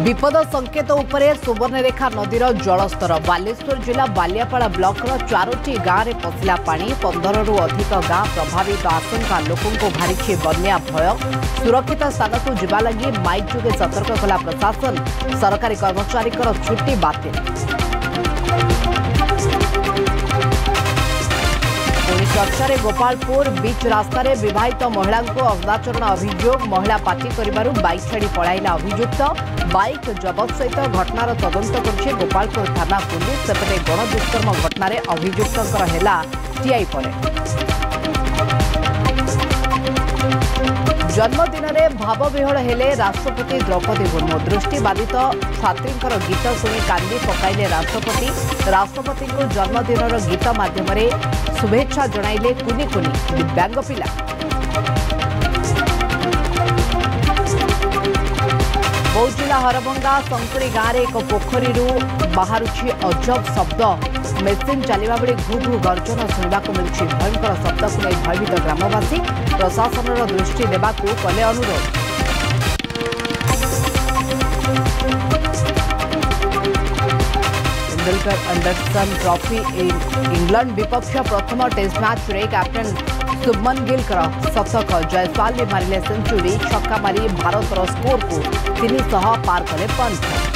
विपद संकेत उपरे सुवर्णरेखा नदीर जलस्तर बालेश्वर जिला बालियापाड़ा ब्लॉकर 4टी गाँव में पशिला पानी 15 रु अधिक गाँ प्रभावित आशंका लोकों भारी बन्या भय सुरक्षित स्थान को जीवा लगी माइक जुगे सतर्क कला प्रशासन सरकारी कर्मचारी छुट्टी बातिल। चर्चा गोपालपुर बीच रास्तार विवाहित महिला को अवदाचरण अभियोग महिला पार्टी कर बाइक छाड़ी पलाइला अभियुक्त बाइक जबत सहित घटनार तदंत कर गोपालपुर थाना पुलिस सेपटे गणदुष्कर्म घटना अभियुक्त टीआई पड़े। जन्मदिन में भावविहल हेले राष्ट्रपति द्रौपदी मुर्मू दृष्टिबाधित छात्री गीत शुणी कांदी पकाइले राष्ट्रपति को जन्मदिन गीत माध्यम शुभेच्छा जणाइले कुनी कुनी दिव्यांग पिला। बौद्ध जिला हरभंगा संकुड़ी गाँव में एक पोखरी बाहरुछि अजब शब्द मेसीन चलवा बेले घू घू गर्जन शुणा मिलुछि भयंकर शब्द को नहीं भयभीत ग्रामवासी प्रशासन दृष्टि देवाकू कले अनुरोध। तेंदुलकर एंडरसन ट्रॉफी इंग्लैंड विपक्ष प्रथम टेस्ट मैच रे कैप्टेन शुभमन गिल शतक जयसवाल मारिले सेंचुरी छक्का मारी भारत स्कोर को 300 पार कले पंच।